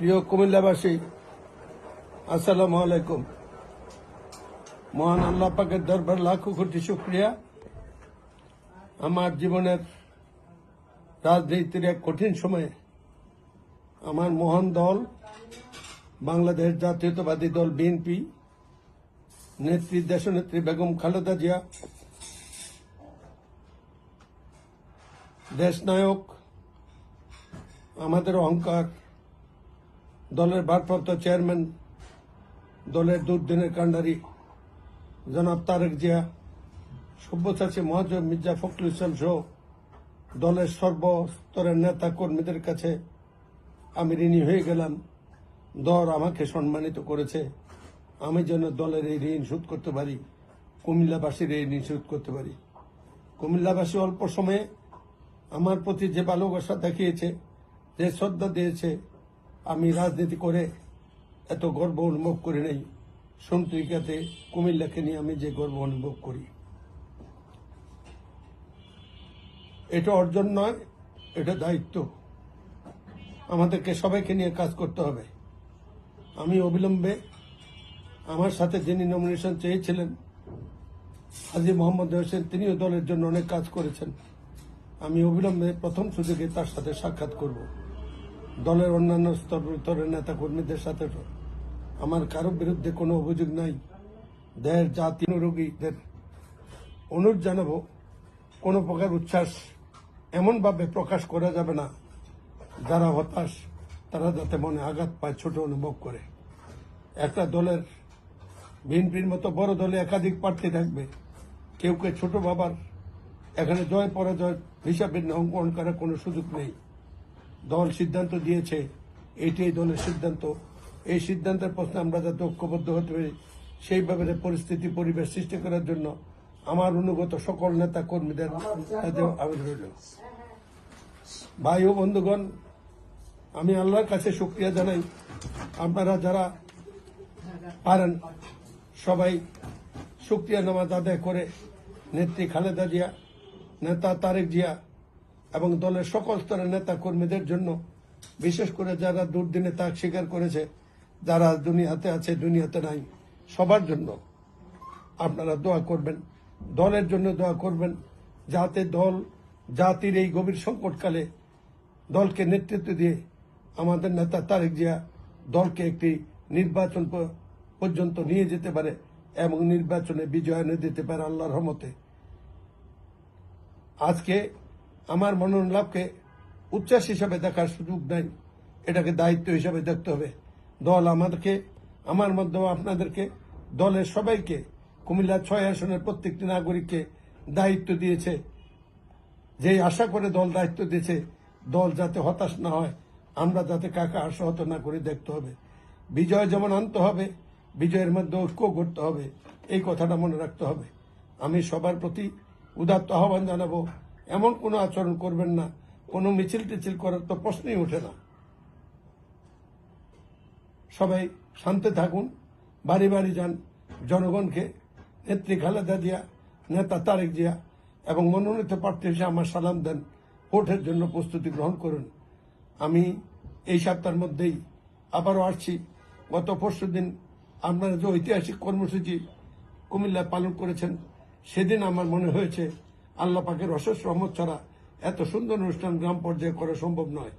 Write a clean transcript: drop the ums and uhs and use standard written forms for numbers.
প্রিয় কুমিল্লাবাসী, আসসালামু আলাইকুম। মহান আল্লাহ পাকের দরবার লাখো কোটি শুকরিয়া। আমার জীবনের রাজনীতির এক কঠিন সময়ে আমার মহান দল বাংলাদেশ জাতীয়তাবাদী দল বিএনপি নেত্রী দেশনেত্রী বেগম খালেদা জিয়া, দেশনায়ক, আমাদের অহংকার, দলের ভারপ্রাপ্ত চেয়ারম্যান, দলের দুর্দিনের কাণ্ডারি জনাব তারেক জিয়া, সব্যসাচী মহাজম মির্জা ফখরুল ইসলাম সহ দলের সর্বস্তরের নেতা কর্মীদের কাছে আমি ঋণী হয়ে গেলাম। দল আমাকে সম্মানিত করেছে, আমি যেন দলের এই ঋণ শোধ করতে পারি, কুমিল্লাবাসীর এই ঋণ শোধ করতে পারি। কুমিল্লাবাসী অল্প সময়ে আমার প্রতি যে ভালোবাসা দেখিয়েছে, যে শ্রদ্ধা দিয়েছে, আমি রাজনীতি করে এত গর্ব অনুভব করি নাই। সন্ত্রিকাতে কুমিল্লাকে নিয়ে আমি যে গর্ব অনুভব করি, এটা অর্জন নয়, এটা দায়িত্ব। আমাদেরকে সবাইকে নিয়ে কাজ করতে হবে। আমি অবিলম্বে আমার সাথে যিনি নমিনেশন চেয়েছিলেন হাজী মোহাম্মদ হোসেন, তিনিও দলের জন্য অনেক কাজ করেছেন। আমি অবিলম্বে প্রথম সুযোগে তার সাথে সাক্ষাৎ করব। দলের অন্যান্য স্তরের নেতা কর্মীদের সাথে আমার কারো বিরুদ্ধে কোনো অভিযোগ নাই। দেশ জাতি রোগীদের অনুরোধ জানাবো, কোনো প্রকার উচ্ছ্বাস এমনভাবে প্রকাশ করা যাবে না যারা হতাশ তারা যাতে মনে আঘাত পায়, ছোট অনুভব করে। একটা দলের বিএনপির মতো বড় দলে একাধিক প্রার্থী থাকবে, কেউ কেউ ছোট বাবার এখানে জয় পরাজয় হিসাবে অঙ্কন করার কোনো সুযোগ নেই। দল সিদ্ধান্ত দিয়েছে, এইটাই দলের সিদ্ধান্ত। এই সিদ্ধান্তের প্রশ্নে আমরা যাতে ঐক্যবদ্ধ হতে পারি, সেই ব্যাপারে পরিস্থিতি পরিবেশ সৃষ্টি করার জন্য আমার অনুগত সকল নেতা কর্মীদের আবেদন রইল। ভাই ও বন্ধুগণ, আমি আল্লাহর কাছে শুকরিয়া জানাই, আপনারা যারা পারেন সবাই শুকরিয়া নামাজ আদায় করে নেত্রী খালেদা জিয়া, নেতা তারেক জিয়া এবং দলের সকল স্তরের নেতা কর্মীদের জন্য, বিশেষ করে যারা দুর্দিনে ত্যাগ স্বীকার করেছে, যারা দুনিয়াতে আছে দুনিয়াতে নাই, সবার জন্য আপনারা দোয়া করবেন, দলের জন্য দোয়া করবেন, যাতে দল জাতির এই গভীর সংকটকালে দলকে নেতৃত্ব দিয়ে আমাদের নেতা তারেক জিয়া দলকে একটি নির্বাচন পর্যন্ত নিয়ে যেতে পারে এবং নির্বাচনে বিজয় এনে দিতে পারে আল্লাহর রহমতে। আজকে আমার মনোনয়ন লাভকে উচ্ছ্বাস হিসাবে দেখার সুযোগ নাই, এটাকে দায়িত্ব হিসাবে দেখতে হবে। দল আমাদেরকে, আমার মাধ্যমে আপনাদেরকে, দলের সবাইকে, কুমিল্লা 6 আসনের প্রত্যেকটি নাগরিককে দায়িত্ব দিয়েছে। যেই আশা করে দল দায়িত্ব দিয়েছে, দল যাতে হতাশ না হয়, আমরা যাতে কাকে আশাহত না করে দেখতে হবে। বিজয় যেমন আনতে হবে, বিজয়ের মধ্যে ঐক্য করতে হবে, এই কথাটা মনে রাখতে হবে। আমি সবার প্রতি উদাত্ত আহ্বান জানাবো, এমন কোনো আচরণ করবেন না, কোনো মিছিল টিছিল করার তো প্রশ্নই ওঠে না। সবাই শান্তি থাকুন, বাড়ি বাড়ি যান, জনগণকে নেত্রী খালেদা জিয়া, নেতা তারেক জিয়া এবং মনোনীত প্রার্থী হিসেবে আমার সালাম দেন, ভোটের জন্য প্রস্তুতি গ্রহণ করুন। আমি এই সপ্তাহের মধ্যেই আবারও আসছি। গত পরশুদিন আপনারা যে ঐতিহাসিক কর্মসূচি কুমিল্লায় পালন করেছেন, সেদিন আমার মনে হয়েছে আল্লাহ পাকের অশেষ রহমত ছাড়া এত সুন্দর অনুষ্ঠান গ্রাম পর্যায়ে করা সম্ভব নয়।